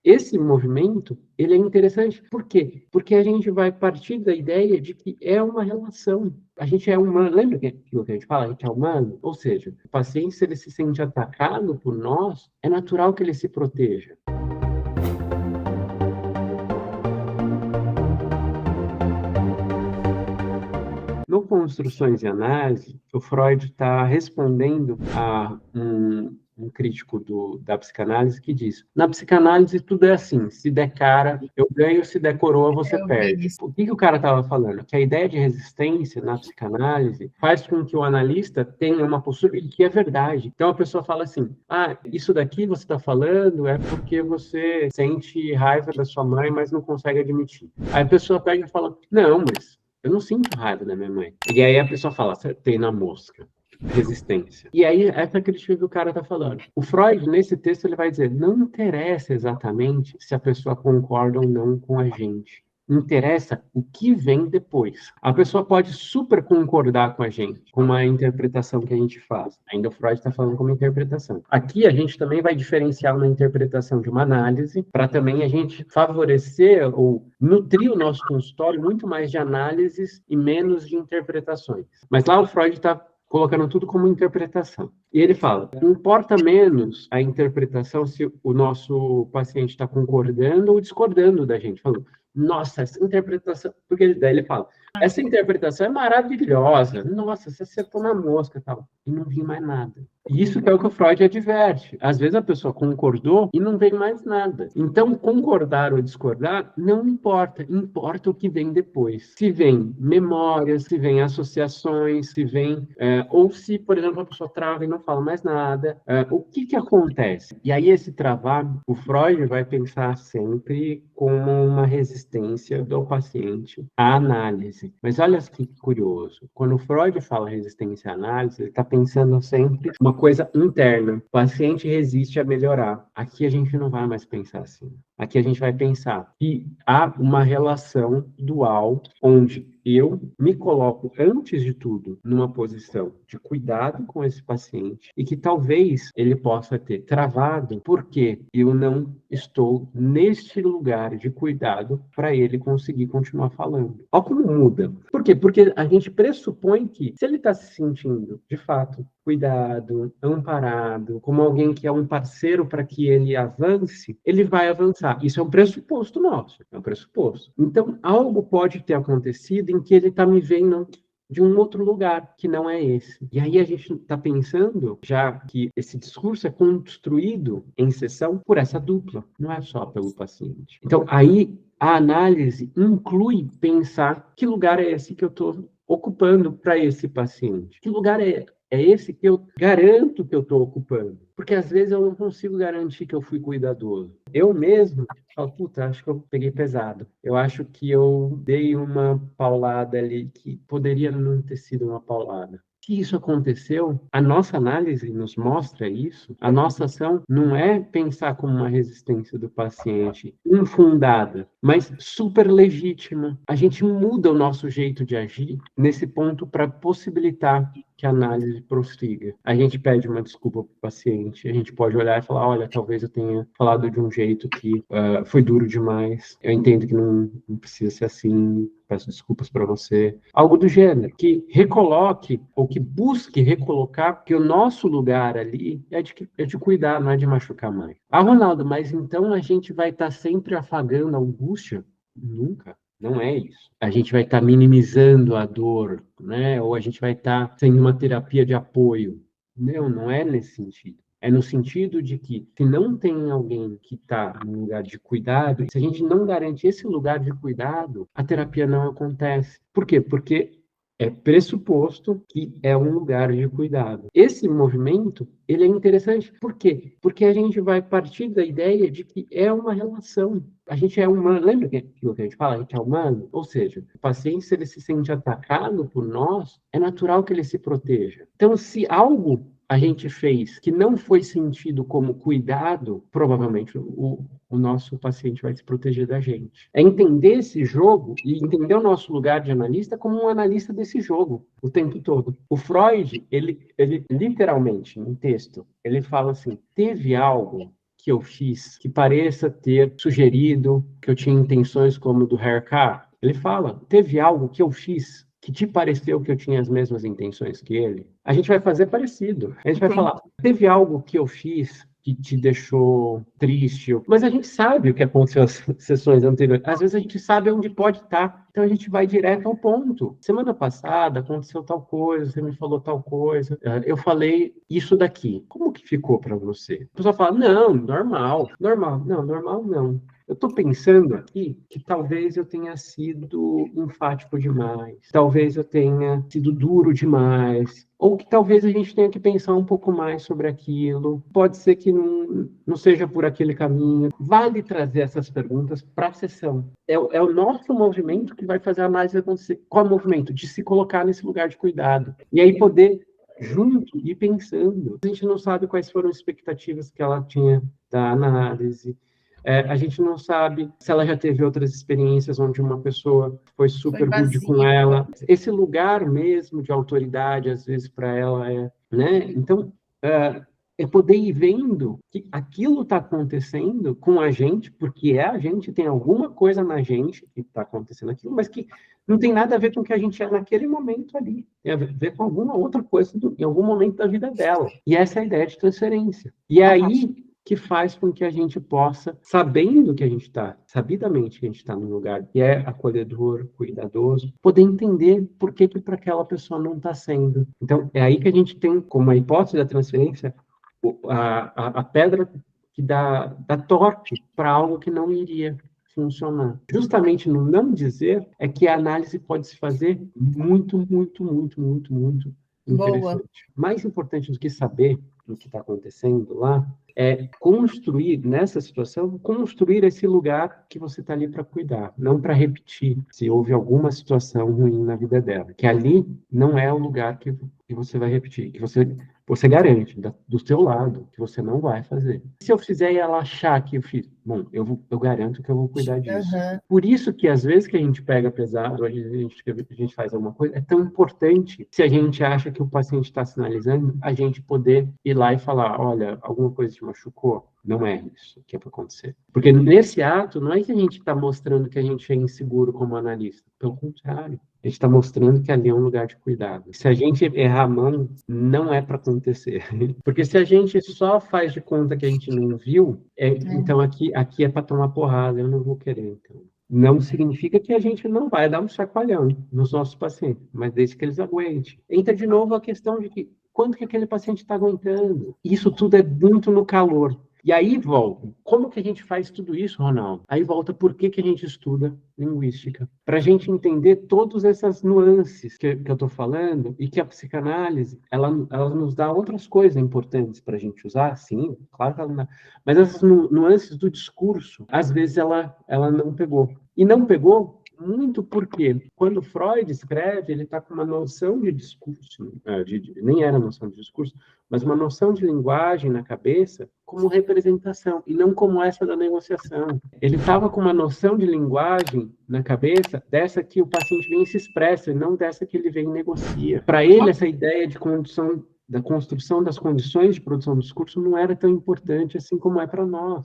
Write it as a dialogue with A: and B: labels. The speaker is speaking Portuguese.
A: Esse movimento, ele é interessante. Por quê? Porque a gente vai partir da ideia de que é uma relação. A gente é humano. Lembra aquilo que a gente fala? A gente é humano? Ou seja, o paciente, se ele se sente atacado por nós, é natural que ele se proteja. No Construções e Análise, o Freud está respondendo a um crítico da psicanálise que diz: na psicanálise tudo é assim, se der cara, eu ganho, se der coroa, você
B: Eu vi
A: perde.
B: isso.
A: O que o cara estava falando? Que a ideia de resistência na psicanálise faz com que o analista tenha uma postura que é verdade. Então a pessoa fala assim: ah, isso daqui você está falando é porque você sente raiva da sua mãe, mas não consegue admitir. Aí a pessoa pega e fala: não, mas eu não sinto raiva da minha mãe. E aí a pessoa fala, acertei na mosca. Resistência. E aí, essa crítica que o cara está falando. O Freud, nesse texto, ele vai dizer, não interessa exatamente se a pessoa concorda ou não com a gente. Interessa o que vem depois. A pessoa pode super concordar com a gente, com uma interpretação que a gente faz. Ainda o Freud está falando como interpretação. Aqui a gente também vai diferenciar uma interpretação de uma análise, para também a gente favorecer ou nutrir o nosso consultório muito mais de análises e menos de interpretações. Mas lá o Freud está colocando tudo como interpretação. E ele fala, importa menos a interpretação se o nosso paciente está concordando ou discordando da gente. Falando, nossa, essa interpretação... Porque daí ele fala, essa interpretação é maravilhosa. Nossa, você acertou na mosca e tal. E não vi mais nada. E isso que é o que o Freud adverte. Às vezes a pessoa concordou e não vem mais nada. Então, concordar ou discordar não importa. Importa o que vem depois. Se vem memórias, se vem associações, se vem... ou se, por exemplo, a pessoa trava e não fala mais nada. O que acontece? E aí, esse travar, o Freud vai pensar sempre como uma resistência do paciente à análise. Mas olha que curioso. Quando o Freud fala resistência à análise, ele está pensando sempre uma coisa interna. O paciente resiste a melhorar. Aqui a gente não vai mais pensar assim. Aqui a gente vai pensar que há uma relação dual onde eu me coloco, antes de tudo, numa posição de cuidado com esse paciente e que talvez ele possa ter travado porque eu não estou neste lugar de cuidado para ele conseguir continuar falando. Olha como muda. Por quê? Porque a gente pressupõe que, se ele está se sentindo, de fato, cuidado, amparado, como alguém que é um parceiro para que ele avance, ele vai avançar. Isso é um pressuposto nosso, é um pressuposto. Então, algo pode ter acontecido em que ele está me vendo de um outro lugar, que não é esse. E aí a gente está pensando, já que esse discurso é construído em sessão por essa dupla, não é só pelo paciente. Então, aí a análise inclui pensar que lugar é esse que eu estou ocupando para esse paciente. Que lugar é esse que eu garanto que eu estou ocupando. Porque às vezes eu não consigo garantir que eu fui cuidadoso. Eu mesmo falo, puta, acho que eu peguei pesado. Eu acho que eu dei uma paulada ali que poderia não ter sido uma paulada. Se isso aconteceu, a nossa análise nos mostra isso. A nossa ação não é pensar como uma resistência do paciente infundada, mas super legítima. A gente muda o nosso jeito de agir nesse ponto para possibilitar que a análise prossiga. A gente pede uma desculpa para o paciente, a gente pode olhar e falar, olha, talvez eu tenha falado de um jeito que foi duro demais, eu entendo que não precisa ser assim, peço desculpas para você. Algo do gênero, que recoloque, ou que busque recolocar, que o nosso lugar ali é de cuidar, não é de machucar mais. Ah, Ronaldo, mas então a gente vai estar sempre afagando a angústia? Nunca. Não é isso. A gente vai estar minimizando a dor, né? Ou a gente vai estar sendo uma terapia de apoio. Não é nesse sentido. É no sentido de que, se não tem alguém que está no lugar de cuidado, se a gente não garante esse lugar de cuidado, a terapia não acontece. Por quê? Porque é pressuposto que é um lugar de cuidado. Esse movimento, ele é interessante. Por quê? Porque a gente vai partir da ideia de que é uma relação. A gente é humano. Lembra aquilo que a gente fala? A gente é humano? Ou seja, o paciente, se ele se sente atacado por nós, é natural que ele se proteja. Então, se algo a gente fez que não foi sentido como cuidado, provavelmente o nosso paciente vai se proteger da gente. É entender esse jogo e entender o nosso lugar de analista como um analista desse jogo o tempo todo. O Freud, ele literalmente, no texto, ele fala assim, teve algo que eu fiz que pareça ter sugerido que eu tinha intenções como do haircut? Ele fala, teve algo que eu fiz que te pareceu que eu tinha as mesmas intenções que ele? A gente vai fazer parecido. A gente vai falar, teve algo que eu fiz que te deixou triste, mas a gente sabe o que aconteceu nas sessões anteriores. Às vezes a gente sabe onde pode estar, então a gente vai direto ao ponto. Semana passada aconteceu tal coisa, você me falou tal coisa, eu falei isso daqui. Como que ficou para você? A pessoa fala, não, normal, normal. Não, normal não. Eu estou pensando aqui que talvez eu tenha sido enfático demais, talvez eu tenha sido duro demais, ou que talvez a gente tenha que pensar um pouco mais sobre aquilo. Pode ser que não seja por aquele caminho. Vale trazer essas perguntas para a sessão. É o nosso movimento que vai fazer a análise acontecer. Qual é o movimento? De se colocar nesse lugar de cuidado. E aí poder, junto, ir pensando. A gente não sabe quais foram as expectativas que ela tinha da análise. A gente não sabe se ela já teve outras experiências onde uma pessoa foi super rude com ela. Esse lugar mesmo de autoridade, às vezes, para ela né? Então, é poder ir vendo que aquilo está acontecendo com a gente, porque a gente, tem alguma coisa na gente que está acontecendo aquilo, mas que não tem nada a ver com o que a gente é naquele momento ali. Tem a ver com alguma outra coisa em algum momento da vida dela. E essa é a ideia de transferência. E aí que faz com que a gente possa, sabendo que a gente está, sabidamente que a gente está num lugar que é acolhedor, cuidadoso, poder entender por que para aquela pessoa não está sendo. Então, é aí que a gente tem, como a hipótese da transferência, a pedra que dá torque para algo que não iria funcionar. Justamente no não dizer é que a análise pode se fazer muito, muito, muito, muito, muito interessante. Mais importante do que saber o que está acontecendo lá é construir, nessa situação, construir esse lugar que você está ali para cuidar, não para repetir se houve alguma situação ruim na vida dela. Que ali não é o lugar que você vai repetir, que você garante, do seu lado, que você não vai fazer. Se eu fizer e ela achar que eu fiz, bom, eu garanto que eu vou cuidar disso. Por isso que, às vezes, que a gente pega pesado, às vezes a gente faz alguma coisa, é tão importante, se a gente acha que o paciente está sinalizando, a gente poder ir lá e falar, olha, alguma coisa te machucou? Não é isso que é para acontecer. Porque nesse ato, não é que a gente está mostrando que a gente é inseguro como analista. Pelo contrário. A gente está mostrando que ali é um lugar de cuidado. Se a gente errar a mão, não é para acontecer. Porque se a gente só faz de conta que a gente não viu, então aqui é para tomar porrada, eu não vou querer. Então. Não significa que a gente não vai dar um chacoalhão nos nossos pacientes, mas desde que eles aguentem. Entra de novo a questão de que quanto que aquele paciente está aguentando. Isso tudo é muito no calor. E aí volta, como que a gente faz tudo isso, Ronaldo? Aí volta por que a gente estuda linguística. Para a gente entender todas essas nuances que eu estou falando e que a psicanálise, ela nos dá outras coisas importantes para a gente usar, sim, claro que ela não dá. Mas essas nuances do discurso, às vezes ela não pegou. E não pegou muito porque, quando Freud escreve, ele está com uma noção de discurso, nem era noção de discurso, mas uma noção de linguagem na cabeça como representação, e não como essa da negociação. Ele estava com uma noção de linguagem na cabeça, dessa que o paciente vem e se expressa, e não dessa que ele vem e negocia. Para ele, essa ideia de condição, da construção das condições de produção do discurso não era tão importante assim como é para nós.